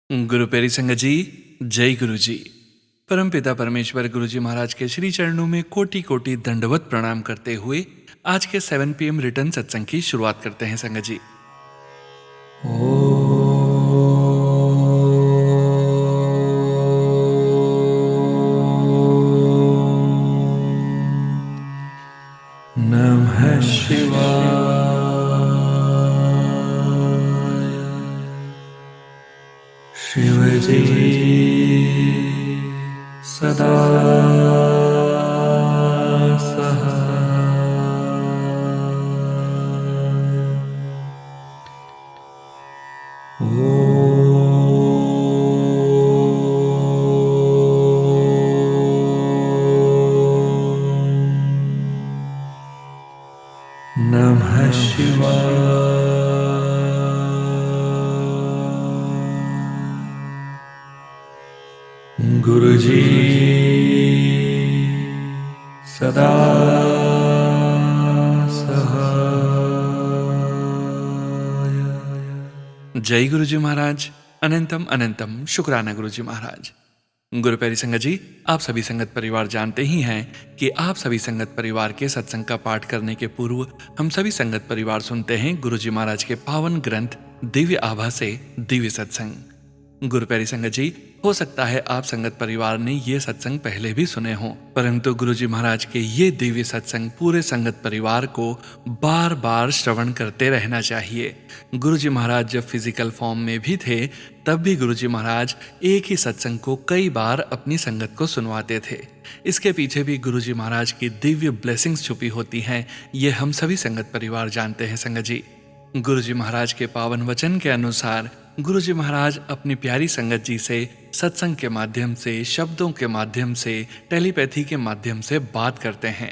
गुरु प्यारी संगत जी, जय गुरु जी। परमपिता परमेश्वर गुरु जी महाराज के श्री चरणों में कोटि कोटि दंडवत प्रणाम करते हुए आज के 7 PM रिटर्न सत्संग की शुरुआत करते हैं संगत जी। नमः शिवाय। शिव जी सदा नमः शिवाय। गुरु जी सदा सहाय। जय गुरु जी महाराज। अनंतम अनंतम शुक्राना गुरु जी महाराज। गुरु प्यारी संगत जी, आप सभी संगत परिवार जानते ही हैं कि आप सभी संगत परिवार के सत्संग का पाठ करने के पूर्व हम सभी संगत परिवार सुनते हैं गुरु जी महाराज के पावन ग्रंथ दिव्य आभा से दिव्य सत्संग। गुरु प्यारी संगत जी, हो सकता है आप संगत परिवार ने ये सत्संग पहले भी सुने हों, परंतु गुरु जी महाराज के ये दिव्य सत्संग पूरे संगत परिवार को बार बार श्रवण करते रहना चाहिए। गुरु जी महाराज जब फिजिकल फॉर्म में भी थे तब भी गुरु जी महाराज एक ही सत्संग को कई बार अपनी संगत को सुनवाते थे। इसके पीछे भी गुरु जी महाराज की दिव्य ब्लेसिंग्स छुपी होती हैं, ये हम सभी संगत परिवार जानते हैं संगत जी। गुरु जी महाराज के पावन वचन के अनुसार गुरु जी महाराज अपनी प्यारी संगत जी से सत्संग के माध्यम से, शब्दों के माध्यम से, टेलीपैथी के माध्यम से बात करते हैं।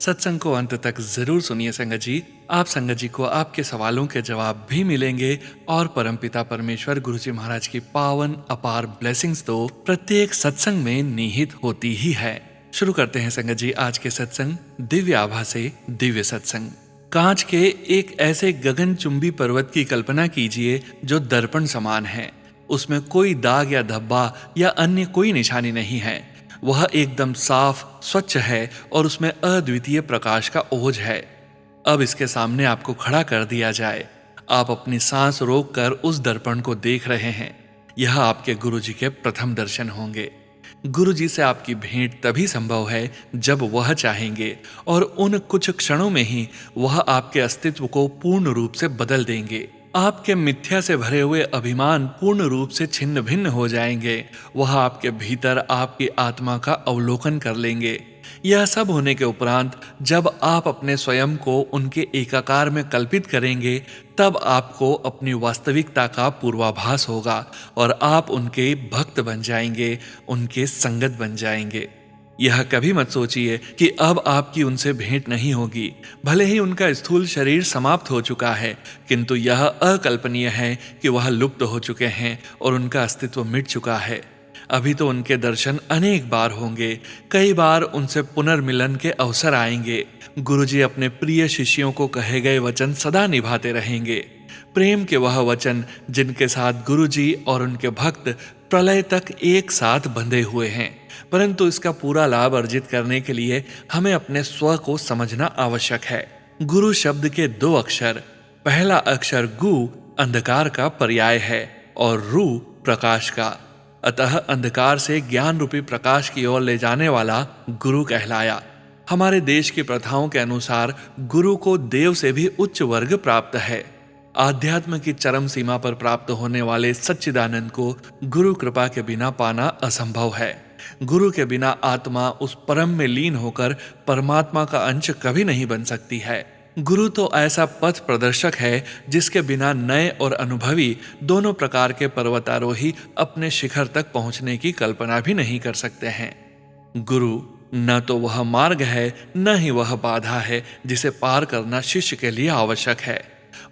सत्संग को अंत तक जरूर सुनिए संगत जी। आप संगत जी को आपके सवालों के जवाब भी मिलेंगे और परमपिता परमेश्वर गुरु जी महाराज की पावन अपार ब्लेसिंग्स तो प्रत्येक सत्संग में निहित होती ही है। शुरू करते हैं संगत जी आज के सत्संग दिव्य आभा से दिव्य सत्संग। कांच के एक ऐसे गगनचुंबी पर्वत की कल्पना कीजिए जो दर्पण समान है। उसमें कोई दाग या धब्बा या अन्य कोई निशानी नहीं है। वह एकदम साफ स्वच्छ है और उसमें अद्वितीय प्रकाश का ओज है। अब इसके सामने आपको खड़ा कर दिया जाए। आप अपनी सांस रोककर उस दर्पण को देख रहे हैं। यह आपके गुरु जी के प्रथम दर्शन होंगे। गुरु जी से आपकी भेंट तभी संभव है जब वह चाहेंगे, और उन कुछ क्षणों में ही वह आपके अस्तित्व को पूर्ण रूप से बदल देंगे। आपके मिथ्या से भरे हुए अभिमान पूर्ण रूप से छिन्न भिन्न हो जाएंगे। वह आपके भीतर आपकी आत्मा का अवलोकन कर लेंगे। यह सब होने के उपरांत जब आप अपने स्वयं को उनके एकाकार में कल्पित करेंगे, तब आपको अपनी वास्तविकता का पूर्वाभास होगा और आप उनके भक्त बन जाएंगे, उनके संगत बन जाएंगे। यह कभी मत सोचिए कि अब आपकी उनसे भेंट नहीं होगी। भले ही उनका स्थूल शरीर समाप्त हो चुका है, किंतु यह अकल्पनीय है कि वह लुप्त हो चुके हैं और उनका अस्तित्व मिट चुका है। अभी तो उनके दर्शन अनेक बार होंगे। कई बार उनसे पुनर्मिलन के अवसर आएंगे। गुरुजी अपने प्रिय शिष्यों को कहे गए वचन सदा निभाते रहेंगे। प्रेम के वह वचन जिनके साथ गुरुजी और उनके भक्त प्रलय तक एक साथ बंधे हुए हैं। परंतु इसका पूरा लाभ अर्जित करने के लिए हमें अपने स्व को समझना आवश्यक है। गुरु शब्द के 2 अक्षर, पहला अक्षर गु अंधकार का पर्याय है और रु प्रकाश का। अतः अंधकार से ज्ञान रूपी प्रकाश की ओर ले जाने वाला गुरु कहलाया। हमारे देश की प्रथाओं के अनुसार गुरु को देव से भी उच्च वर्ग प्राप्त है। आध्यात्म की चरम सीमा पर प्राप्त होने वाले सच्चिदानंद को गुरु कृपा के बिना पाना असंभव है। गुरु के बिना आत्मा उस परम में लीन होकर परमात्मा का अंश कभी नहीं बन सकती है। गुरु तो ऐसा पथ प्रदर्शक है जिसके बिना नए और अनुभवी दोनों प्रकार के पर्वतारोही अपने शिखर तक पहुंचने की कल्पना भी नहीं कर सकते हैं। गुरु न तो वह मार्ग है, न ही वह बाधा है जिसे पार करना शिष्य के लिए आवश्यक है।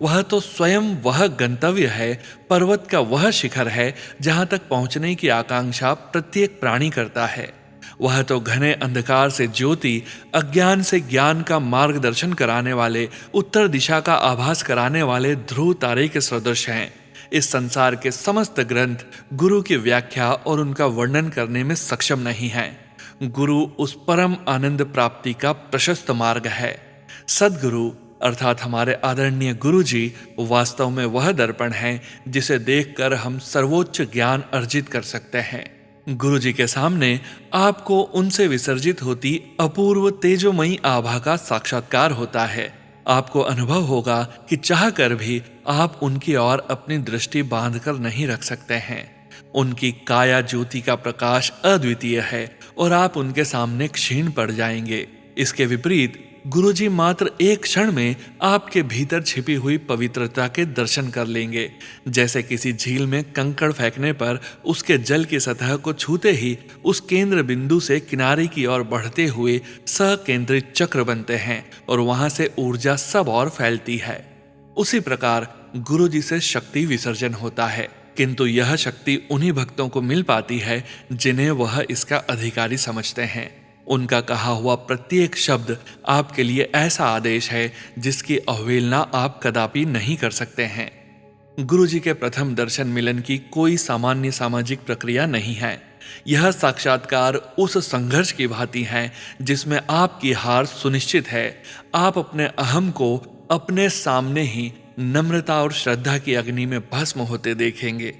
वह तो स्वयं वह गंतव्य है, पर्वत का वह शिखर है जहां तक पहुंचने की आकांक्षा प्रत्येक प्राणी करता है। वह तो घने अंधकार से ज्योति, अज्ञान से ज्ञान का मार्गदर्शन कराने वाले, उत्तर दिशा का आभास कराने वाले ध्रुव तारे के सदृश हैं। इस संसार के समस्त ग्रंथ गुरु की व्याख्या और उनका वर्णन करने में सक्षम नहीं हैं। गुरु उस परम आनंद प्राप्ति का प्रशस्त मार्ग है। सद्गुरु अर्थात हमारे आदरणीय गुरु जी वास्तव में वह दर्पण है जिसे देखकर हम सर्वोच्च ज्ञान अर्जित कर सकते हैं। गुरु जी के सामने आपको उनसे विसर्जित होती अपूर्व तेजोमयी आभा का साक्षात्कार होता है। आपको अनुभव होगा कि चाहकर भी आप उनकी ओर अपनी दृष्टि बांधकर नहीं रख सकते हैं। उनकी काया ज्योति का प्रकाश अद्वितीय है और आप उनके सामने क्षीण पड़ जाएंगे। इसके विपरीत गुरुजी मात्र एक क्षण में आपके भीतर छिपी हुई पवित्रता के दर्शन कर लेंगे। जैसे किसी झील में कंकड़ फेंकने पर उसके जल की सतह को छूते ही उस केंद्र बिंदु से किनारे की ओर बढ़ते हुए सकेंद्रित चक्र बनते हैं और वहां से ऊर्जा सब और फैलती है। उसी प्रकार गुरुजी से शक्ति विसर्जन होता है, किंतु यह शक्ति उन्हीं भक्तों को मिल पाती है जिन्हें वह इसका अधिकारी समझते हैं। उनका कहा हुआ प्रत्येक शब्द आपके लिए ऐसा आदेश है जिसकी अवहेलना आप कदापि नहीं कर सकते हैं। गुरुजी के प्रथम दर्शन मिलन की कोई सामान्य सामाजिक प्रक्रिया नहीं है। यह साक्षात्कार उस संघर्ष की भांति है जिसमें आपकी हार सुनिश्चित है। आप अपने अहम को अपने सामने ही नम्रता और श्रद्धा की अग्नि में भस्म होते देखेंगे।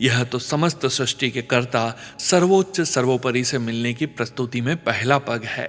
यह तो समस्त सृष्टि के कर्ता सर्वोच्च सर्वोपरि से मिलने की प्रस्तुति में पहला पग है।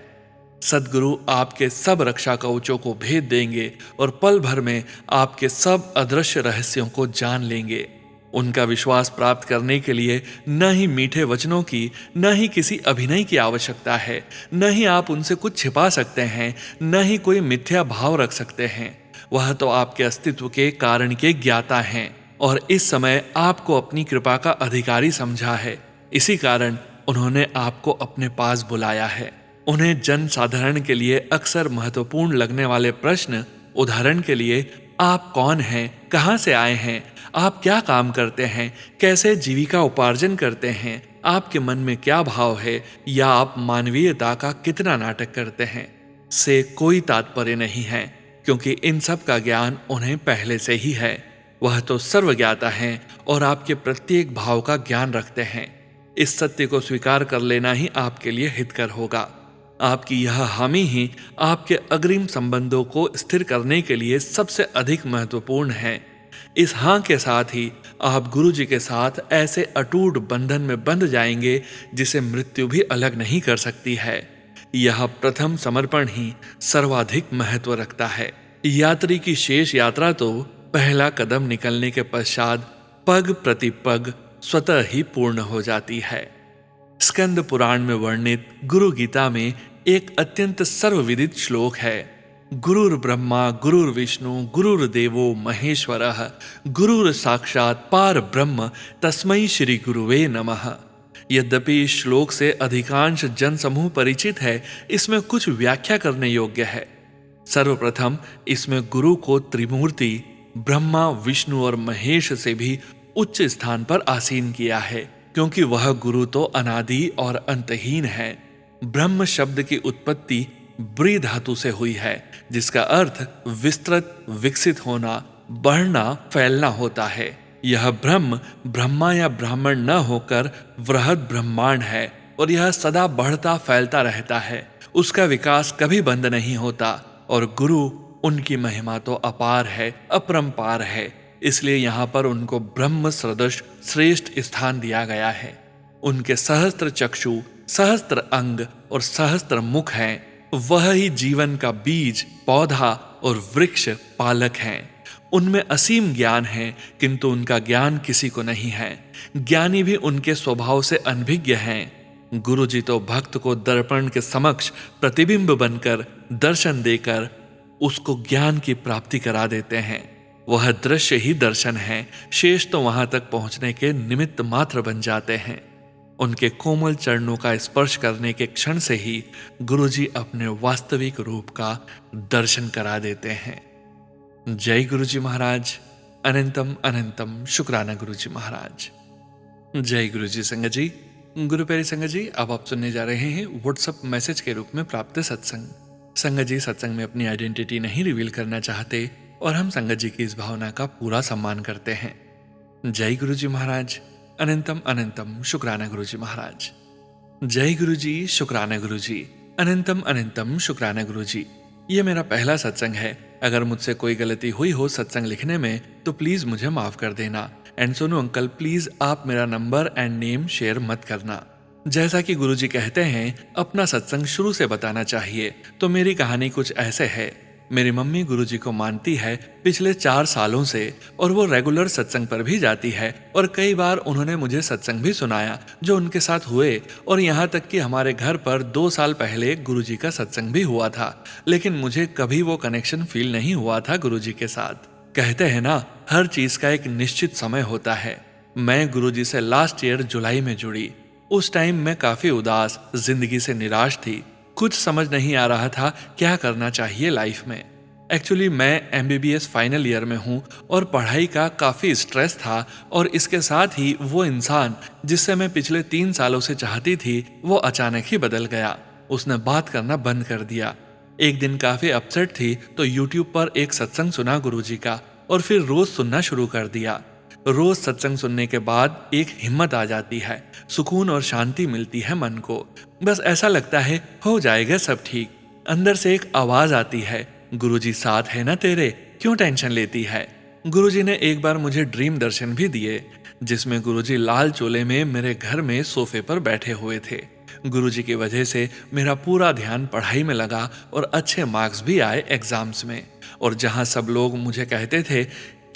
सद्गुरु आपके सब रक्षा कवचों को भेद देंगे और पल भर में आपके सब अदृश्य रहस्यों को जान लेंगे। उनका विश्वास प्राप्त करने के लिए न ही मीठे वचनों की, न ही किसी अभिनय की आवश्यकता है, न ही आप उनसे कुछ छिपा सकते हैं, न ही कोई मिथ्या भाव रख सकते हैं। वह तो आपके अस्तित्व के कारण के ज्ञाता हैं और इस समय आपको अपनी कृपा का अधिकारी समझा है। इसी कारण उन्होंने आपको अपने पास बुलाया है। उन्हें जन साधारण के लिए अक्सर महत्वपूर्ण लगने वाले प्रश्न, उदाहरण के लिए आप कौन हैं, कहाँ से आए हैं, आप क्या काम करते हैं, कैसे जीविका उपार्जन करते हैं, आपके मन में क्या भाव है, या आप मानवीयता का कितना नाटक करते हैं, से कोई तात्पर्य नहीं है, क्योंकि इन सब का ज्ञान उन्हें पहले से ही है। वह तो सर्वज्ञाता हैं और आपके प्रत्येक भाव का ज्ञान रखते हैं। इस सत्य को स्वीकार कर लेना ही आपके लिए हितकर होगा। आपकी यह हामी ही आपके अग्रिम संबंधों को स्थिर करने के लिए सबसे अधिक महत्वपूर्ण है। इस हाँ के साथ ही आप गुरु जी के साथ ऐसे अटूट बंधन में बंध जाएंगे जिसे मृत्यु भी अलग नहीं कर सकती है। यह प्रथम समर्पण ही सर्वाधिक महत्व रखता है। यात्री की शेष यात्रा तो पहला कदम निकलने के पश्चात पग प्रति पग स्वतः ही पूर्ण हो जाती है। स्कंद पुराण में वर्णित गुरु गीता में एक अत्यंत सर्वविदित श्लोक है। गुरुर ब्रह्मा गुरुर विष्णु गुरुर्देवो महेश्वरः गुरुर साक्षात पार ब्रह्म तस्मै श्री गुरुवे नमः। यद्यपि इस श्लोक से अधिकांश जन समूह परिचित है, इसमें कुछ व्याख्या करने योग्य है। सर्वप्रथम इसमें गुरु को त्रिमूर्ति ब्रह्मा, विष्णु और महेश से भी उच्च स्थान पर आसीन किया है, क्योंकि वह गुरु तो अनादि और अंतहीन है। ब्रह्म शब्द की उत्पत्ति ब्री धातु से हुई है, जिसका अर्थ विस्तृत, विकसित होना, बढ़ना, फैलना होता है। यह ब्रह्म ब्रह्मा या ब्राह्मण न होकर वृहद ब्रह्मांड है और यह सदा बढ़ता फैलता रहता है। उसका विकास कभी बंद नहीं होता और गुरु, उनकी महिमा तो अपार है, अपरंपार है। इसलिए यहाँ पर उनको ब्रह्म सदृश श्रेष्ठ स्थान दिया गया है। उनके सहस्त्र चक्षु, सहस्त्र अंग और सहस्त्र मुख हैं। वह ही जीवन का बीज, पौधा और वृक्ष पालक हैं। उनमें असीम ज्ञान है, किंतु उनका ज्ञान किसी को नहीं है। ज्ञानी भी उनके स्वभाव से अनभिज्ञ हैं। गुरु जी तो भक्त को दर्पण के समक्ष प्रतिबिंब बनकर दर्शन देकर उसको ज्ञान की प्राप्ति करा देते हैं। वह दृश्य ही दर्शन है, शेष तो वहां तक पहुंचने के निमित्त मात्र बन जाते हैं। उनके कोमल चरणों का स्पर्श करने के क्षण से ही गुरुजी अपने वास्तविक रूप का दर्शन करा देते हैं। जय गुरुजी महाराज। अनंतम अनंतम शुक्राना गुरुजी महाराज। जय गुरुजी संगत जी। गुरु प्यारी संगत जी, अब आप सुनने जा रहे हैं व्हाट्सएप मैसेज के रूप में प्राप्त सत्संग। संगत जी सत्संग में अपनी आइडेंटिटी नहीं रिवील करना चाहते और हम संगत जी की इस भावना का पूरा सम्मान करते हैं। जय गुरु जी महाराज। अनंतम अनंतम शुक्राना गुरु जी महाराज। जय गुरु जी, शुक्राना गुरु जी। अनंतम अनंतम शुक्राना गुरु जी। ये मेरा पहला सत्संग है। अगर मुझसे कोई गलती हुई हो सत्संग लिखने में तो प्लीज मुझे माफ कर देना। एंड सोनू अंकल, प्लीज आप मेरा नंबर एंड नेम शेयर मत करना। जैसा कि गुरुजी कहते हैं अपना सत्संग शुरू से बताना चाहिए, तो मेरी कहानी कुछ ऐसे है। मेरी मम्मी गुरुजी को मानती है पिछले 4 सालों से, और वो रेगुलर सत्संग पर भी जाती है, और कई बार उन्होंने मुझे सत्संग भी सुनाया जो उनके साथ हुए। और यहाँ तक कि हमारे घर पर 2 साल पहले गुरुजी का सत्संग भी हुआ था, लेकिन मुझे कभी वो कनेक्शन फील नहीं हुआ था गुरुजी के साथ। कहते हैं ना, हर चीज का एक निश्चित समय होता है। मैं गुरुजी से लास्ट ईयर जुलाई में जुड़ी। उस टाइम मैं काफी उदास, जिंदगी से निराश थी। कुछ समझ नहीं आ रहा था क्या करना चाहिए लाइफ में। एक्चुअली मैं एमबीबीएस फाइनल ईयर में हूँ और पढ़ाई का काफी स्ट्रेस था, और इसके साथ ही वो इंसान जिससे मैं पिछले 3 सालों से चाहती थी वो अचानक ही बदल गया। उसने बात करना बंद कर दिया। एक दिन काफी अपसेट थी तो यूट्यूब पर एक सत्संग सुना गुरुजी का, और फिर रोज सुनना शुरू कर दिया। रोज सत्संग सुनने के बाद एक हिम्मत आ जाती है, सुकून और शांति मिलती है मन को। बस ऐसा लगता है हो जाएगा सब ठीक। अंदर से एक आवाज आती है, गुरुजी साथ है ना तेरे, क्यों टेंशन लेती है। गुरुजी ने एक बार मुझे ड्रीम दर्शन भी दिए, जिसमें गुरुजी लाल चोले में मेरे घर में सोफे पर बैठे हुए थे। गुरुजी की वजह से मेरा पूरा ध्यान पढ़ाई में लगा और अच्छे मार्क्स भी आए एग्जाम्स में। और जहां सब लोग मुझे कहते थे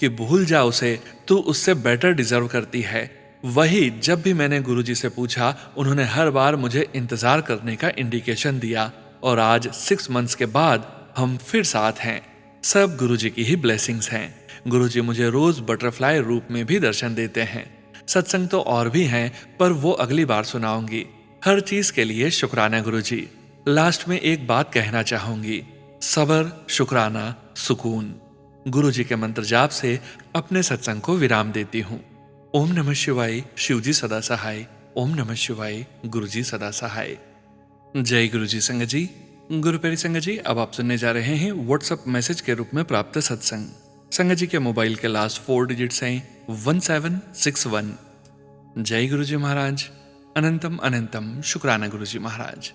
कि भूल जा उसे, तू उससे बेटर डिजर्व करती है, वही जब भी मैंने गुरुजी से पूछा उन्होंने हर बार मुझे इंतजार करने का इंडिकेशन दिया। और आज 6 मंथ्स के बाद हम फिर साथ हैं। सब गुरुजी की ही ब्लेसिंग्स हैं। गुरुजी मुझे रोज बटरफ्लाई रूप में भी दर्शन देते हैं। सत्संग तो और भी हैं, पर वो अगली बार सुनाऊंगी। हर चीज के लिए शुक्राना गुरुजी। लास्ट में एक बात कहना चाहूंगी, सबर, शुक्राना, सुकून। गुरुजी के मंत्र जाप से अपने सत्संग को विराम देती हूँ। ओम नमः शिवाय, शिवजी सदा सहाय। ओम नमः शिवाय, गुरुजी सदा सहाय। जय गुरुजी संगत जी। गुरु प्यारी संगत जी, अब आप सुनने जा रहे हैं व्हाट्सएप मैसेज के रूप में प्राप्त सत्संग। संगत जी के मोबाइल के लास्ट 4 डिजिट्स हैं 1761। जय गुरुजी महाराज। अनंतम अनंतम शुक्राना गुरुजी महाराज।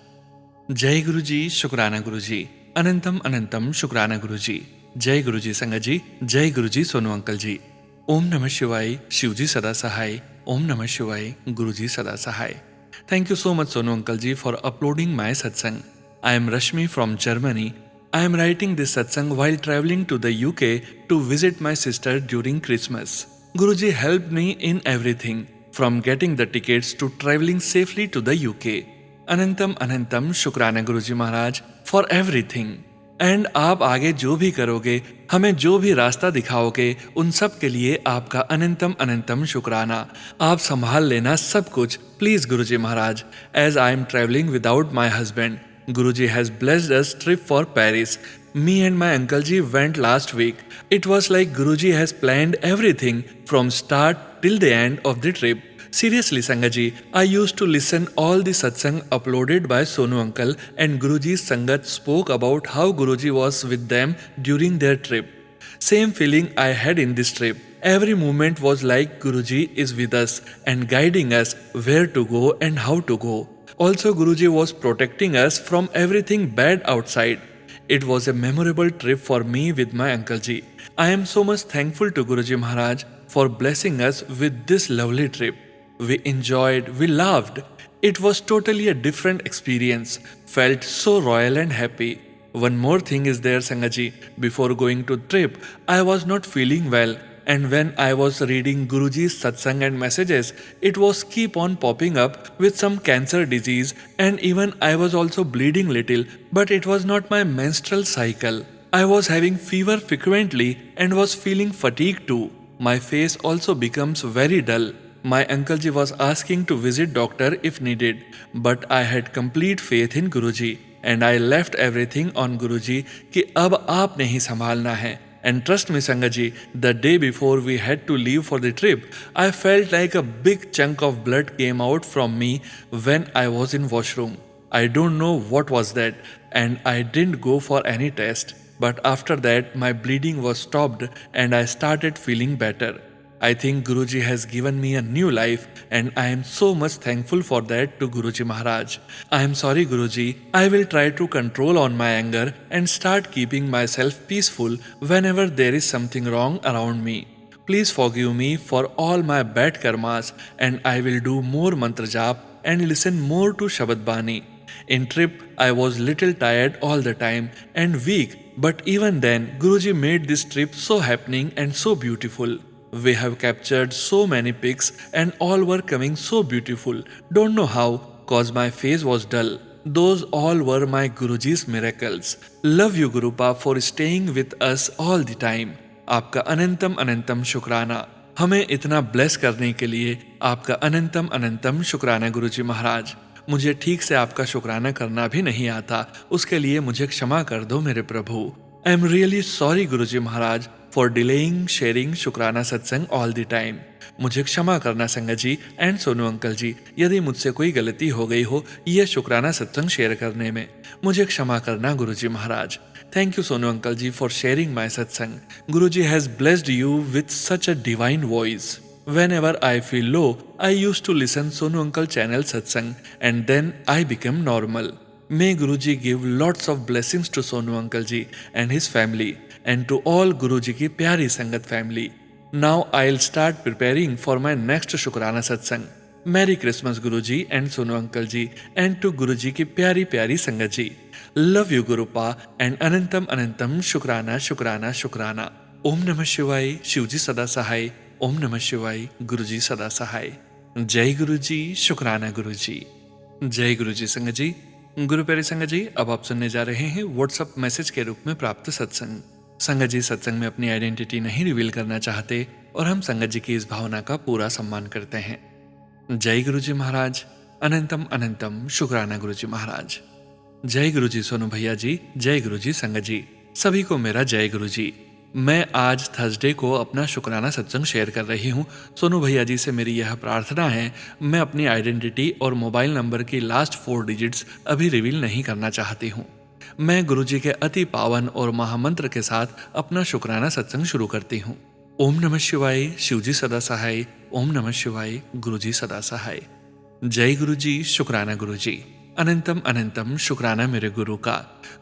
जय गुरुजी, शुक्राना गुरुजी। अनंतम अनंतम शुक्राना गुरुजी। जय गुरुजी संगत जी। जय गुरुजी सोनू अंकल जी। ओम नमः शिवाय, शिवजी सदा सहाय। ओम नमः शिवाय, गुरुजी सदा सहाय। Thank you so much Sonu Uncle ji for uploading my satsang. I am Rashmi from Germany. I am writing this satsang while traveling to the UK to visit my sister during Christmas. Guruji helped me in everything, from getting the tickets to traveling safely to the UK. Anantam Anantam Shukrana Guruji Maharaj for everything. And आप आगे जो भी करोगे, हमें जो भी रास्ता दिखाओगे, उन सब के लिए आपका अनंतम अनंतम शुक्राना। आप संभाल लेना सब कुछ, please Guruji Maharaj. As I am travelling without my husband, Guruji has blessed us trip for Paris. Me and my uncle ji went last week. It was like Guruji has planned everything from start till the end of the trip. Seriously Sangat ji, I used to listen all the satsang uploaded by Sonu uncle, and Guruji's Sangat spoke about how Guruji was with them during their trip. Same feeling I had in this trip. Every moment was like Guruji is with us and guiding us where to go and how to go. Also Guruji was protecting us from everything bad outside. It was a memorable trip for me with my uncle ji. I am so much thankful to Guruji Maharaj for blessing us with this lovely trip. We enjoyed, we laughed. It was totally a different experience. Felt so royal and happy. One more thing is there Sangat ji. Before going to trip, I was not feeling well. And when I was reading Guruji's satsang and messages, it was keep on popping up with some cancer disease, and even I was also bleeding little, but it was not my menstrual cycle. I was having fever frequently and was feeling fatigue too. My face also becomes very dull. My uncle ji was asking to visit doctor if needed, but I had complete faith in Guruji, and I left everything on Guruji कि अब आपने ही संभालना है. And trust me Sangat ji, the day before we had to leave for the trip, I felt like a big chunk of blood came out from me when I was in washroom. I don't know what was that, and I didn't go for any test. But after that, my bleeding was stopped and I started feeling better. I think Guruji has given me a new life and I am so much thankful for that to Guruji Maharaj. I am sorry Guruji, I will try to control on my anger and start keeping myself peaceful whenever there is something wrong around me. Please forgive me for all my bad karmas and I will do more mantra jap and listen more to Shabad Bani. In trip, I was little tired all the time and weak, but even then, Guruji made this trip so happening and so beautiful. We have captured so many pics and all were coming so beautiful. Don't know how, cause my face was dull. Those all were my Guruji's miracles. Love you Gurupa for staying with us all the time. आपका अनंतम अनंतम शुक्राना. हमें इतना bless करने के लिए आपका अनंतम अनंतम शुक्राना गुरुजी महाराज. मुझे ठीक से आपका शुक्राना करना भी नहीं आता, उसके लिए मुझे क्षमा कर दो मेरे प्रभु. I am really sorry Guruji Maharaj for delaying sharing शुक्राना सत्संग ऑल द टाइम. मुझे क्षमा करना संगत जी एंड सोनू अंकल जी यदि मुझसे कोई गलती हो गई हो यह शुक्राना सत्संग शेयर करने में. मुझे क्षमा करना गुरुजी महाराज. Thank you Sonu Uncle Ji for sharing my satsang. Guruji has blessed you with such a divine voice. Whenever I feel low, I used to listen Sonu Uncle channel satsang and then I became normal. May Guruji give lots of blessings to Sonu Uncle Ji and his family and to all Guruji ki pyari sangat family. Now I'll start preparing for my next Shukrana satsang. Merry Christmas Guruji and Sonu Uncle Ji and to Guruji ki pyari pyari sangat ji. Love you गुरुपा and अनंतम अनंतम शुक्राना शुक्राना शुक्राना. ओम नमः शिवाय. शिवजी सदा सहाय. ओम नमः शिवाय. गुरुजी सदा सहाय. जय गुरुजी. शुक्राना गुरुजी. जय गुरुजी. संगत जी, गुरु प्यारे संगत जी, अब आप सुनने जा रहे हैं व्हाट्सएप मैसेज के रूप में प्राप्त सत्संग. संगत जी सत्संग में अपनी आइडेंटिटी नहीं रिवील करना चाहते और हम संगत जी की इस भावना का पूरा सम्मान करते हैं. जय गुरुजी महाराज. अनंतम अनंतम शुक्राना गुरुजी महाराज. जय गुरुजी सोनू भैया जी. जय गुरुजी संगत जी. सभी को मेरा जय गुरुजी. मैं आज थर्सडे को अपना शुक्राना सत्संग शेयर कर रही हूँ. सोनू भैया जी से मेरी यह प्रार्थना है, मैं अपनी आइडेंटिटी और मोबाइल नंबर की लास्ट 4 डिजिट्स अभी रिवील नहीं करना चाहती हूँ. मैं गुरुजी के अति पावन और महामंत्र के साथ अपना शुक्राना सत्संग शुरू करती हूँ. ओम नमः शिवाय. शिवजी सदा सहाय. ओम नमः शिवाय. गुरुजी सदा सहाय. जय गुरुजी. शुक्राना गुरुजी. अनंतम अनंतम शुक्राना मेरे गुरु का.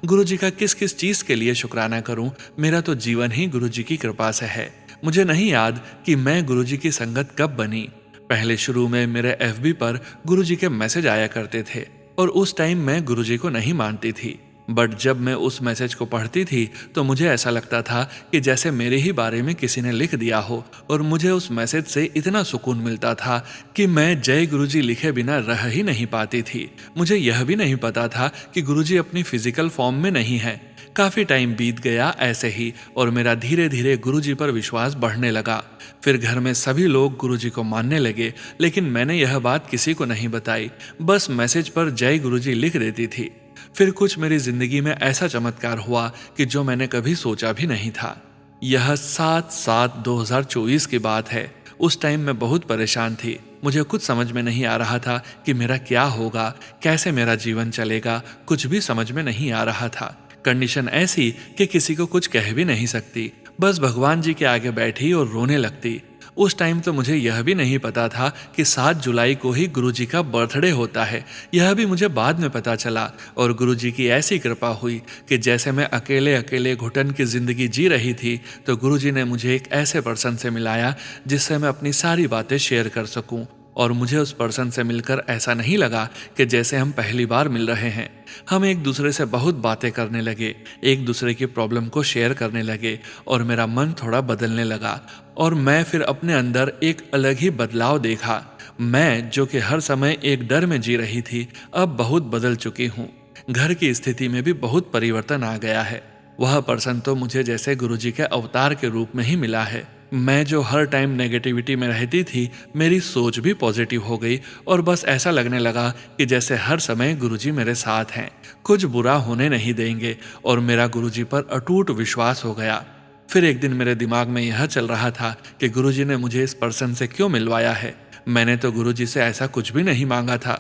गुरु जी का किस किस चीज के लिए शुक्राना करूं, मेरा तो जीवन ही गुरु जी की कृपा से है. मुझे नहीं याद कि मैं गुरु जी की संगत कब बनी. पहले शुरू में मेरे FB पर गुरु जी के मैसेज आया करते थे और उस टाइम मैं गुरु जी को नहीं मानती थी. बट जब मैं उस मैसेज को पढ़ती थी तो मुझे ऐसा लगता था कि जैसे मेरे ही बारे में किसी ने लिख दिया हो और मुझे उस मैसेज से इतना सुकून मिलता था कि मैं जय गुरुजी लिखे बिना रह ही नहीं पाती थी. मुझे यह भी नहीं पता था कि गुरुजी अपनी फिजिकल फॉर्म में नहीं है. काफ़ी टाइम बीत गया ऐसे ही और मेरा धीरे धीरे गुरुजी पर विश्वास बढ़ने लगा. फिर घर में सभी लोग गुरुजी को मानने लगे, लेकिन मैंने यह बात किसी को नहीं बताई. बस मैसेज पर जय गुरुजी लिख देती थी. फिर कुछ मेरी जिंदगी में ऐसा चमत्कार हुआ कि जो मैंने कभी सोचा भी नहीं था. यह 7/7/2024 की बात है. उस टाइम मैं बहुत परेशान थी. मुझे कुछ समझ में नहीं आ रहा था कि मेरा क्या होगा, कैसे मेरा जीवन चलेगा, कुछ भी समझ में नहीं आ रहा था. कंडीशन ऐसी कि किसी को कुछ कह भी नहीं सकती. बस भगवान जी के आगे बैठी और रोने लगती. उस टाइम तो मुझे यह भी नहीं पता था कि 7 जुलाई को ही गुरुजी का बर्थडे होता है. यह भी मुझे बाद में पता चला और गुरुजी की ऐसी कृपा हुई कि जैसे मैं अकेले अकेले घुटन की ज़िंदगी जी रही थी तो गुरुजी ने मुझे एक ऐसे पर्सन से मिलाया जिससे मैं अपनी सारी बातें शेयर कर सकूं. और मुझे उस पर्सन से मिलकर ऐसा नहीं लगा कि जैसे हम पहली बार मिल रहे हैं. हम एक दूसरे से बहुत बातें करने लगे, एक दूसरे की प्रॉब्लम को शेयर करने लगे और मेरा मन थोड़ा बदलने लगा और मैं फिर अपने अंदर एक अलग ही बदलाव देखा. मैं जो कि हर समय एक डर में जी रही थी, अब बहुत बदल चुकी हूँ. घर की स्थिति में भी बहुत परिवर्तन आ गया है. वह पर्सन तो मुझे जैसे गुरुजी के अवतार के रूप में ही मिला है. मैं जो हर टाइम नेगेटिविटी में रहती थी, मेरी सोच भी पॉजिटिव हो गई और बस ऐसा लगने लगा कि जैसे हर समय गुरुजी मेरे साथ हैं, कुछ बुरा होने नहीं देंगे और मेरा गुरुजी पर अटूट विश्वास हो गया. फिर एक दिन मेरे दिमाग में यह चल रहा था कि गुरुजी ने मुझे इस पर्सन से क्यों मिलवाया है. मैंने तो गुरुजी से ऐसा कुछ भी नहीं मांगा था.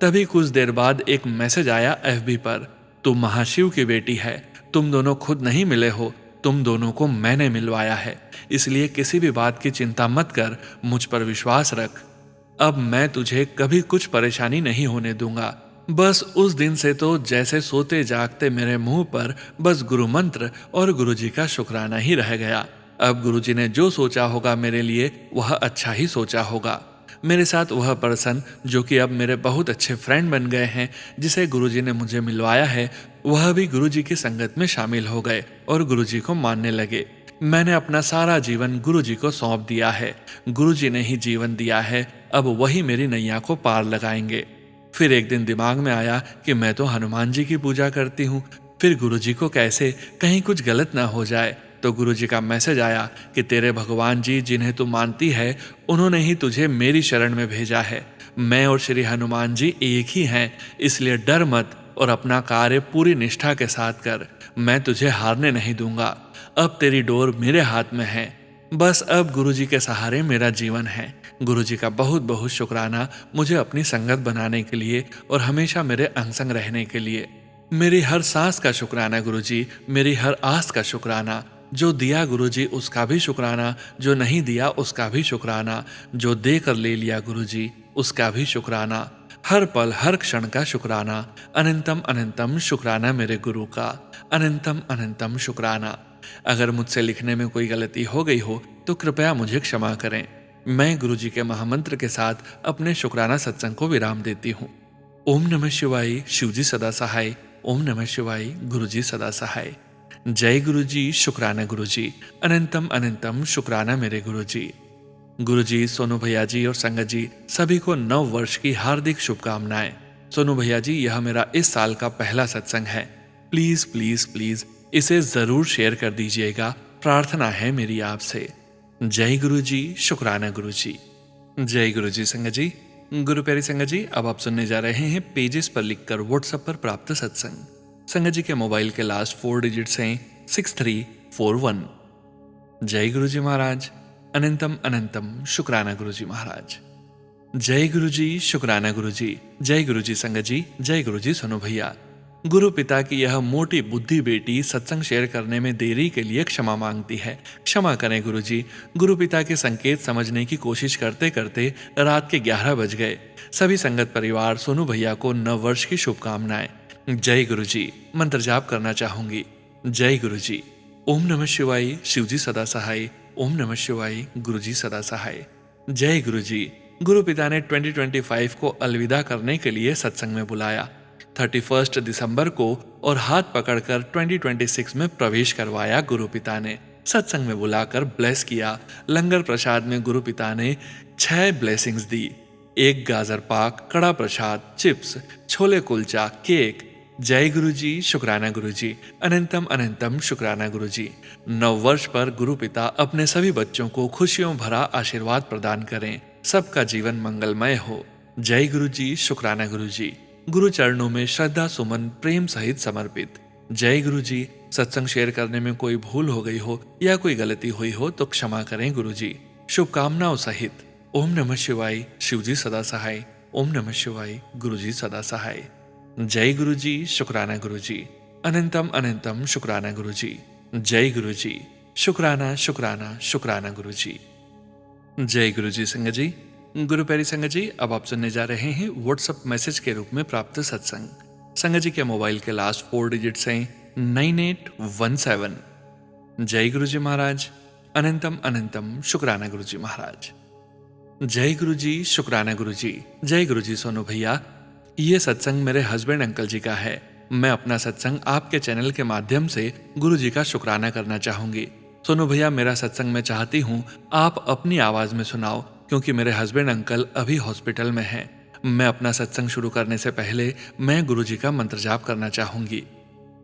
तभी कुछ देर बाद एक मैसेज आया FB पर, तुम महाशिव की बेटी है, तुम दोनों खुद नहीं मिले हो, तुम दोनों को मैंने मिलवाया है, इसलिए किसी भी बात की चिंता मत कर, मुझ पर विश्वास रख। अब मैं तुझे कभी कुछ परेशानी नहीं होने दूंगा। बस उस दिन से तो जैसे सोते जागते मेरे मुंह पर बस गुरु मंत्र और गुरुजी का शुक्राना ही रह गया। अब गुरुजी ने जो सोचा होगा मेरे लिए वह अच्छा ही सोचा होगा। मेरे साथ वह पर्सन जो कि अब मेरे बहुत अच्छे फ्रेंड बन गए हैं, जिसे गुरुजी ने मुझे मिलवाया है, वह भी गुरुजी की संगत में शामिल हो गए और गुरुजी को मानने लगे। मैंने अपना सारा जीवन गुरुजी को सौंप दिया है। गुरुजी ने ही जीवन दिया है, अब वही मेरी नैया को पार लगाएंगे। फिर एक दिन दिमाग में आया कि मैं तो हनुमान जी की पूजा करती हूँ, फिर गुरुजी को कैसे कहीं कुछ गलत ना हो जाए। तो गुरुजी का मैसेज आया कि तेरे भगवान जी जिन्हें तू मानती है, उन्होंने ही तुझे मेरी शरण में भेजा है। मैं और श्री हनुमान जी एक ही हैं, इसलिए डर मत और अपना कार्य पूरी निष्ठा के साथ कर। मैं तुझे हारने नहीं दूंगा। अब तेरी डोर मेरे हाथ में है। बस अब गुरुजी के सहारे मेरा जीवन है। गुरुजी का बहुत बहुत शुक्राना मुझे अपनी संगत बनाने के लिए और हमेशा मेरे अंग संग रहने के लिए। मेरी हर सांस का शुक्राना गुरुजी, मेरी हर आस का शुक्राना। जो दिया गुरुजी उसका भी शुक्राना, जो नहीं दिया उसका भी शुक्राना, जो दे कर ले लिया गुरुजी उसका भी शुक्राना। हर पल हर क्षण का शुक्राना। अनंतम अनंतम शुक्राना मेरे गुरु का, अनंतम अनंतम शुक्राना। अगर मुझसे लिखने में कोई गलती हो गई हो तो कृपया मुझे क्षमा करें। मैं गुरुजी के महामंत्र के साथ अपने शुक्राना सत्संग को विराम देती हूँ। ओम नमः शिवाय, शिवजी सदा सहाय। ओम नमः शिवाय, गुरुजी सदा सहाय। जय गुरुजी, शुक्राना गुरुजी, अनंतम अनंतम शुक्राना मेरे गुरुजी। गुरुजी, सोनू भैया जी और संगत जी सभी को नव वर्ष की हार्दिक शुभकामनाएं। सोनू भैया जी, यह मेरा इस साल का पहला सत्संग है। प्लीज प्लीज प्लीज इसे जरूर शेयर कर दीजिएगा, प्रार्थना है मेरी आपसे। जय गुरुजी, शुक्राना गुरुजी। जय गुरुजी संगत जी। गुरु प्यारी संगत जी, अब आप सुनने जा रहे हैं पेजेस पर लिखकर व्हाट्सएप पर प्राप्त सत्संग। संगत जी के मोबाइल के लास्ट 4 डिजिट्स हैं 6341। जय गुरुजी महाराज, अनंतम अनंतम शुक्राना गुरुजी महाराज। जय गुरुजी, शुक्राना गुरुजी। जय गुरुजी संगत जी। जय गुरुजी सोनू भैया। गुरु पिता की यह मोटी बुद्धि बेटी सत्संग शेयर करने में देरी के लिए क्षमा मांगती है। क्षमा करें गुरुजी। गुरु पिता के संकेत समझने की कोशिश करते करते रात के 11 बज गए। सभी संगत परिवार सोनू भैया को नव वर्ष की शुभकामनाएं। जय गुरुजी। मंत्र जाप करना चाहूंगी। जय गुरुजी। ओम नमः शिवाय, शिवजी सदा सहाय। ओम नमः शिवाय, गुरुजी सदा सहाय। जय गुरुजी। गुरु पिता ने 2025 को अलविदा करने के लिए सत्संग में बुलाया 31 दिसंबर को और हाथ पकड़कर 2026 में प्रवेश करवाया। गुरु पिता ने सत्संग में बुलाकर ब्लेस किया। लंगर प्रसाद में गुरु पिता ने 6 ब्लेसिंग्स दी। 1 गाजर पाक, कड़ा प्रसाद, चिप्स, छोले कुलचा, केक। जय गुरुजी, शुक्राना गुरुजी, अनंतम अनंतम शुक्राना गुरुजी। नव वर्ष पर गुरु पिता अपने सभी बच्चों को खुशियों भरा आशीर्वाद प्रदान करें, सबका जीवन मंगलमय हो। जय गुरुजी, शुक्राना गुरुजी। गुरु चरणों में श्रद्धा सुमन प्रेम सहित समर्पित। जय गुरुजी। सत्संग शेयर करने में कोई भूल हो गई हो या कोई गलती हुई हो तो क्षमा करें गुरुजी। शुभकामनाओं सहित। ओम नमः शिवाय, शिवजी सदा सहाय। ओम नमः शिवाय, गुरुजी सदा सहाय। जय गुरुजी, शुक्राना गुरुजी, अनंतम अनंतम शुक्राना गुरुजी। जय गुरुजी। शुक्राना शुक्राना शुक्राना गुरुजी। जय गुरुजी संगत जी। गुरु प्यारी संगत जी, अब आप सुनने जा रहे हैं व्हाट्सएप मैसेज के रूप में प्राप्त सत्संग। संगत जी के मोबाइल के लास्ट 4 डिजिट्स हैं 9817। जय गुरुजी महाराज, अनंतम अनंतम शुक्राना गुरुजी महाराज। जय गुरुजी, शुक्राना गुरुजी। जय गुरुजी सोनू भैया, ये सत्संग मेरे हस्बैंड अंकल जी का है। मैं अपना सत्संग आपके चैनल के माध्यम से गुरुजी का शुक्राना करना चाहूंगी। सोनू भैया, मेरा सत्संग मैं चाहती हूँ आप अपनी आवाज में सुनाओ, क्योंकि मेरे हस्बैंड अंकल अभी हॉस्पिटल में हैं। मैं अपना सत्संग शुरू करने से पहले मैं गुरुजी का मंत्र जाप करना चाहूंगी।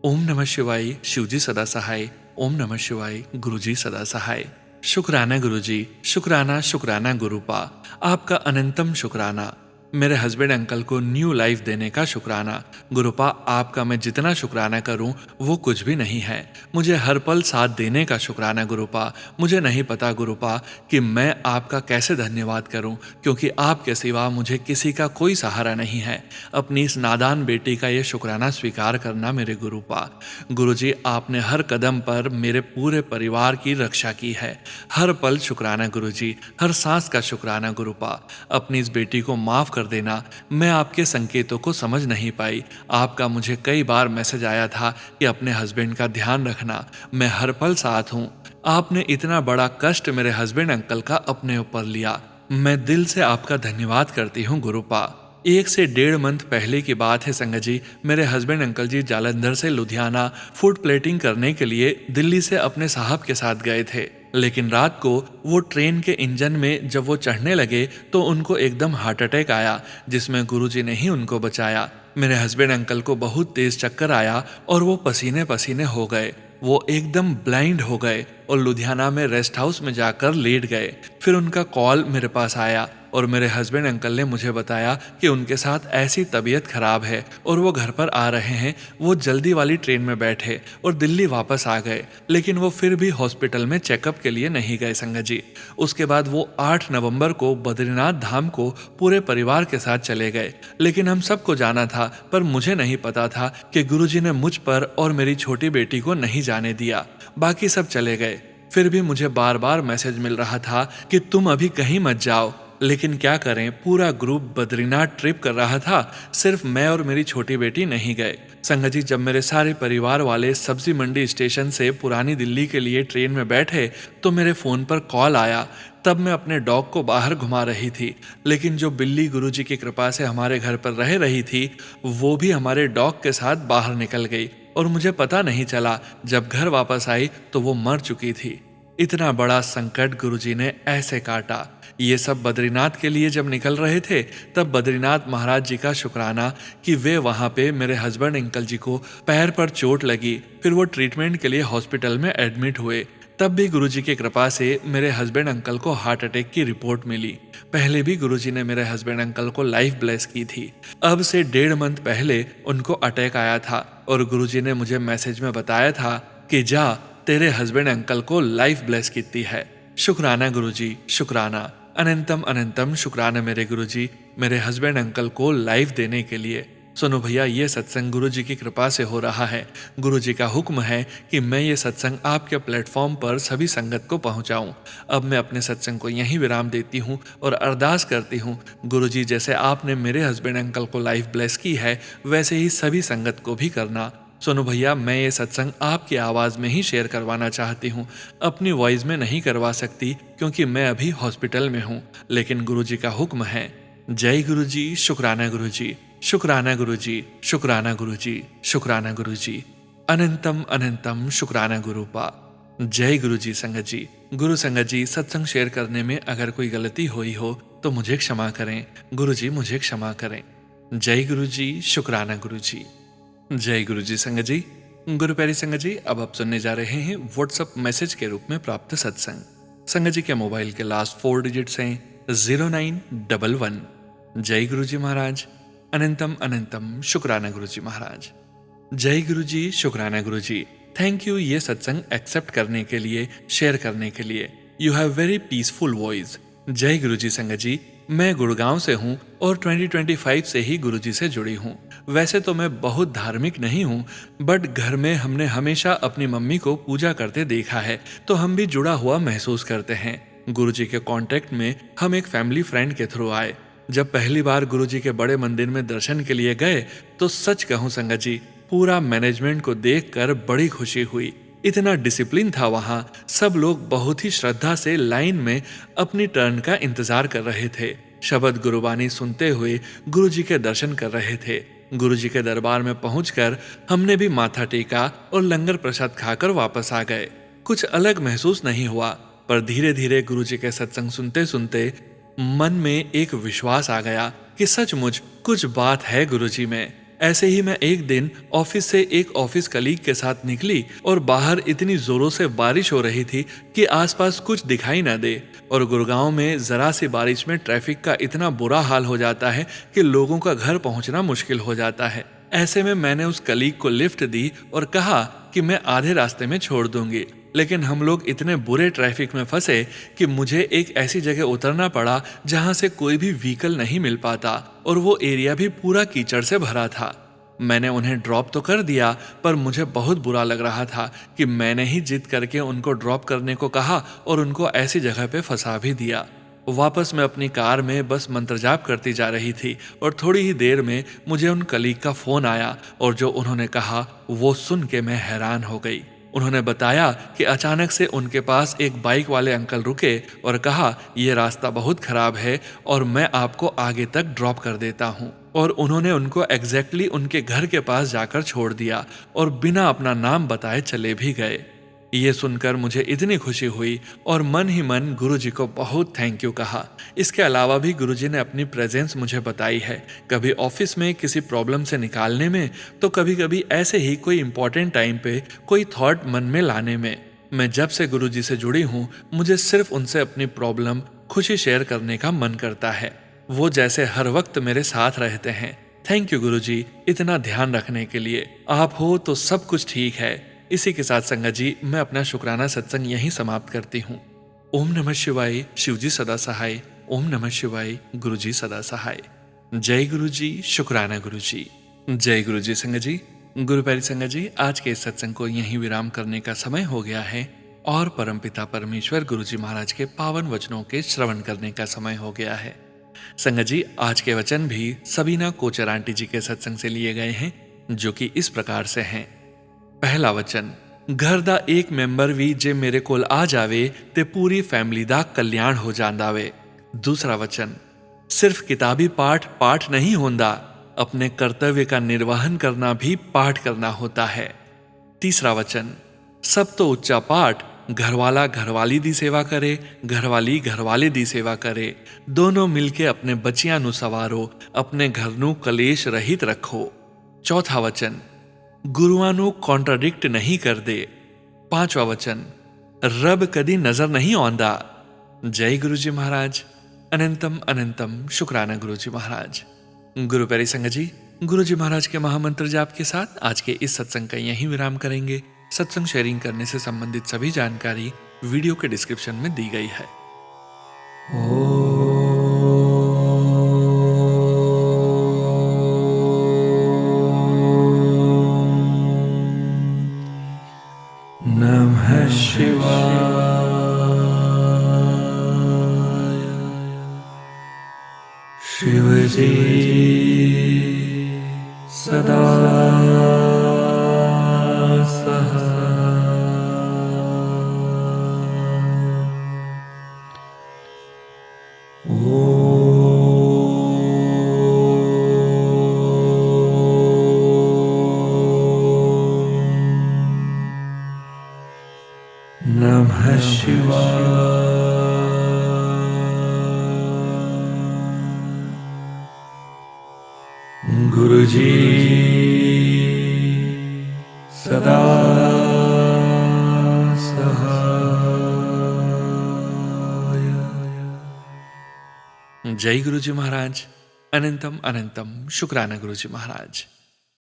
ओम नमः शिवाय, शिवजी सदा सहाय। ओम नमः शिवाय, गुरुजी सदा सहाय। शुक्राना गुरुजी, शुक्राना शुक्राना गुरुपा, आपका अनंतम शुक्राना। मेरे हस्बैंड अंकल को न्यू लाइफ देने का शुक्राना। गुरुपा, आपका मैं जितना शुक्राना करूं वो कुछ भी नहीं है। मुझे हर पल साथ देने का शुक्राना गुरुपा। मुझे नहीं पता गुरुपा कि मैं आपका कैसे धन्यवाद करूं, क्योंकि आपके सिवा मुझे किसी का कोई सहारा नहीं है। अपनी इस नादान बेटी का ये शुक्राना स्वीकार करना मेरे गुरुपा। गुरुजी, आपने हर कदम पर मेरे पूरे परिवार की रक्षा की है। हर पल शुक्राना गुरुजी, हर सांस का शुक्राना गुरुपा। अपनी इस बेटी को माफ कर देना, मैं आपके संकेतों को समझ नहीं पाई। आपका मुझे कई बार मैसेज आया था कि अपने हस्बैंड का ध्यान रखना, मैं हर पल साथ हूँ। आपने इतना बड़ा कष्ट मेरे हस्बैंड अंकल का अपने ऊपर लिया, मैं दिल से आपका धन्यवाद करती हूँ गुरुपा। 1 से 1.5 मंथ पहले की बात है संगत जी। मेरे हस्बैंड अंकल जी जालंधर से लुधियाना फूड प्लेटिंग करने के लिए दिल्ली से अपने साहब के साथ गए थे। लेकिन रात को वो ट्रेन के इंजन में जब वो चढ़ने लगे तो उनको एकदम हार्ट अटैक आया, जिसमें गुरुजी ने ही उनको बचाया। मेरे हस्बैंड अंकल को बहुत तेज चक्कर आया और वो पसीने पसीने हो गए। वो एकदम ब्लाइंड हो गए और लुधियाना में रेस्ट हाउस में जाकर लेट गए। फिर उनका कॉल मेरे पास आया और मेरे हस्बैंड अंकल ने मुझे बताया कि उनके साथ ऐसी तबीयत खराब है और वो घर पर आ रहे हैं। वो जल्दी वाली ट्रेन में बैठे और दिल्ली वापस आ गए, लेकिन वो फिर भी हॉस्पिटल में चेकअप के लिए नहीं गए संगत जी। उसके बाद वो 8 नवंबर को बद्रीनाथ धाम को पूरे परिवार के साथ चले गए। लेकिन हम सबको जाना था, पर मुझे नहीं पता था कि गुरुजी ने मुझ पर और मेरी छोटी बेटी को नहीं जाने दिया। बाकी सब चले गए। फिर भी मुझे बार बार मैसेज मिल रहा था कि तुम अभी कहीं मत जाओ। लेकिन क्या करें, पूरा ग्रुप बद्रीनाथ ट्रिप कर रहा था, सिर्फ मैं और मेरी छोटी बेटी नहीं गए। संगत जी, जब मेरे सारे परिवार वाले सब्जी मंडी स्टेशन से पुरानी दिल्ली के लिए ट्रेन में बैठे तो मेरे फ़ोन पर कॉल आया। तब मैं अपने डॉग को बाहर घुमा रही थी, लेकिन जो बिल्ली गुरुजी की कृपा से हमारे घर पर रह रही थी वो भी हमारे डॉग के साथ बाहर निकल गई और मुझे पता नहीं चला। जब घर वापस आई तो वो मर चुकी थी। इतना बड़ा संकट गुरुजी ने ऐसे काटा। ये सब बद्रीनाथ के लिए जब निकल रहे थे तब बद्रीनाथ महाराज जी का शुक्राना कि वे वहाँ पे मेरे हस्बैंड अंकल जी को पैर पर चोट लगी। फिर वो ट्रीटमेंट के लिए हॉस्पिटल में एडमिट हुए। तब भी गुरुजी की कृपा से मेरे हस्बैंड अंकल को हार्ट अटैक की रिपोर्ट मिली। पहले भी गुरुजी ने मेरे हस्बैंड अंकल को लाइफ ब्लेस की थी। अब से 1.5 मंथ पहले उनको अटैक आया था और गुरुजी ने मुझे मैसेज में बताया था कि जा, तेरे हस्बैंड अंकल को लाइफ ब्लेस की है। शुक्राना गुरुजी, शुक्राना, अनंतम अनंतम शुक्राना मेरे गुरुजी, मेरे हस्बैंड अंकल को लाइफ देने के लिए। सुनो भैया, ये सत्संग गुरुजी की कृपा से हो रहा है। गुरुजी का हुक्म है कि मैं ये सत्संग आपके प्लेटफॉर्म पर सभी संगत को पहुंचाऊं। अब मैं अपने सत्संग को यहीं विराम देती हूं और अरदास करती हूं, गुरुजी जैसे आपने मेरे हस्बैंड अंकल को लाइफ ब्लेस की है वैसे ही सभी संगत को भी करना। सोनू भैया, मैं ये सत्संग आपकी आवाज़ में ही शेयर करवाना चाहती हूँ। अपनी वॉइस में नहीं करवा सकती क्योंकि मैं अभी हॉस्पिटल में हूँ, लेकिन गुरुजी का हुक्म है। जय गुरुजी, शुक्राना गुरुजी, शुक्राना गुरुजी, शुक्राना गुरुजी, शुक्राना गुरुजी, अनंतम अनंतम शुक्राना गुरुपा। जय गुरुजी संगत जी। गुरु संगत जी, सत्संग शेयर करने में अगर कोई गलती हुई हो तो मुझे क्षमा करें। गुरुजी मुझे क्षमा करें। जय गुरुजी, शुक्राना गुरुजी। जय गुरु जी संगत जी। गुरु प्यारी संगत जी, अब आप सुनने जा रहे हैं व्हाट्सएप मैसेज के रूप में प्राप्त सत्संग। संगत जी के मोबाइल के लास्ट 4 डिजिट्स हैं 0911। जय गुरु जी महाराज, अनंतम अनंतम शुक्राना गुरु जी महाराज। जय गुरु जी, शुक्राना गुरु जी। थैंक यू ये सत्संग एक्सेप्ट करने के लिए, शेयर करने के लिए। You have very peaceful voice. जय गुरु जी संगत जी। मैं गुड़गांव से हूँ और 2025 से ही गुरुजी से जुड़ी हूँ। वैसे तो मैं बहुत धार्मिक नहीं हूँ, बट घर में हमने हमेशा अपनी मम्मी को पूजा करते देखा है तो हम भी जुड़ा हुआ महसूस करते हैं। गुरुजी के कांटेक्ट में हम एक फैमिली फ्रेंड के थ्रू आए। जब पहली बार गुरुजी के बड़े मंदिर में दर्शन के लिए गए तो सच कहूँ संगत जी, पूरा मैनेजमेंट को देखकर बड़ी खुशी हुई। इतना डिसिप्लिन था वहाँ। सब लोग बहुत ही श्रद्धा से लाइन में अपनी टर्न का इंतजार कर रहे थे। शब्द गुरुबानी सुनते हुए गुरुजी के दर्शन कर रहे थे। गुरुजी के दरबार में पहुंचकर हमने भी माथा टेका और लंगर प्रसाद खाकर वापस आ गए। कुछ अलग महसूस नहीं हुआ, पर धीरे धीरे गुरुजी के सत्संग सुनते सुनते मन में एक विश्वास आ गया कि सचमुच कुछ बात है गुरुजी में। ऐसे ही मैं एक दिन ऑफिस से एक ऑफिस कलीग के साथ निकली और बाहर इतनी जोरों से बारिश हो रही थी कि आसपास कुछ दिखाई ना दे। और गुड़गांव में जरा सी बारिश में ट्रैफिक का इतना बुरा हाल हो जाता है कि लोगों का घर पहुंचना मुश्किल हो जाता है। ऐसे में मैंने उस कलीग को लिफ्ट दी और कहा कि मैं आधे रास्ते में छोड़ दूंगी, लेकिन हम लोग इतने बुरे ट्रैफिक में फंसे कि मुझे एक ऐसी जगह उतरना पड़ा जहां से कोई भी व्हीकल नहीं मिल पाता और वो एरिया भी पूरा कीचड़ से भरा था। मैंने उन्हें ड्रॉप तो कर दिया, पर मुझे बहुत बुरा लग रहा था कि मैंने ही जिद करके उनको ड्रॉप करने को कहा और उनको ऐसी जगह पे फंसा भी दिया। वापस मैं अपनी कार में बस मंत्रजाप करती जा रही थी और थोड़ी ही देर में मुझे उन कलीग का फोन आया और जो उन्होंने कहा वो सुन के मैं हैरान हो गई। उन्होंने बताया कि अचानक से उनके पास एक बाइक वाले अंकल रुके और कहा, ये रास्ता बहुत खराब है और मैं आपको आगे तक ड्रॉप कर देता हूँ। और उन्होंने उनको एग्जैक्टली उनके घर के पास जाकर छोड़ दिया और बिना अपना नाम बताए चले भी गए। ये सुनकर मुझे इतनी खुशी हुई और मन ही मन गुरुजी को बहुत थैंक यू कहा। इसके अलावा भी गुरुजी ने अपनी प्रेजेंस मुझे बताई है, कभी ऑफिस में किसी प्रॉब्लम से निकालने में, तो कभी कभी ऐसे ही कोई इंपॉर्टेंट टाइम पे कोई थॉट मन में लाने में। मैं जब से गुरुजी से जुड़ी हूँ मुझे सिर्फ उनसे अपनी प्रॉब्लम खुशी शेयर करने का मन करता है। वो जैसे हर वक्त मेरे साथ रहते हैं। थैंक यू गुरुजी, इतना ध्यान रखने के लिए। आप हो तो सब कुछ ठीक है। इसी के साथ संगत जी, मैं अपना शुक्राना सत्संग यहीं समाप्त करती हूँ। ओम नमः शिवाय, शिवजी सदा सहाय। ओम नमः शिवाय, गुरुजी सदा सहाय। जय गुरुजी, शुक्राना गुरुजी। जय गुरुजी संगत जी। गुरु प्यारी संगत जी, आज के इस सत्संग को यहीं विराम करने का समय हो गया है और परमपिता परमेश्वर गुरुजी महाराज के पावन वचनों के श्रवण करने का समय हो गया है। संगत जी, आज के वचन भी सबीना कोचर आंटी जी के सत्संग से लिए गए हैं, जो कि इस प्रकार से हैं। पहला वचन, घर दा एक मेंबर भी जे मेरे कोल आ जावे ते पूरी फैमिली दा कल्याण हो जांदा वे। दूसरा वचन, सिर्फ किताबी पाठ पाठ नहीं होंदा, अपने कर्तव्य का निर्वहन करना भी पाठ करना होता है। तीसरा वचन, सब तो उच्चा पाठ घरवाला घरवाली दी सेवा करे, घरवाली घरवाले दी सेवा करे, दोनों मिलके अपने बच्चियां नु सवारो, अपने घर नु कलेश रहित रखो। चौथा वचन, गुरुआं नु कॉन्ट्राडिक्ट नहीं कर दे। पांचवा वचन, रब कदी नजर नहीं आंदा। जय गुरुजी महाराज। अनंतम अनंतम शुक्राना गुरुजी महाराज। गुरु प्यारी संगत जी, गुरुजी महाराज के महामंत्र जाप के साथ आज के इस सत्संग का यहीं विराम करेंगे। सत्संग शेयरिंग करने से संबंधित सभी जानकारी वीडियो के डिस्क्रिप्शन में दी गई है। नमः शिवाय। शिवजी सदा नमः शिवाय। गुरुजी सदा सहाय। जय गुरुजी महाराज। अनंतम अनंतम शुक्राना गुरुजी महाराज।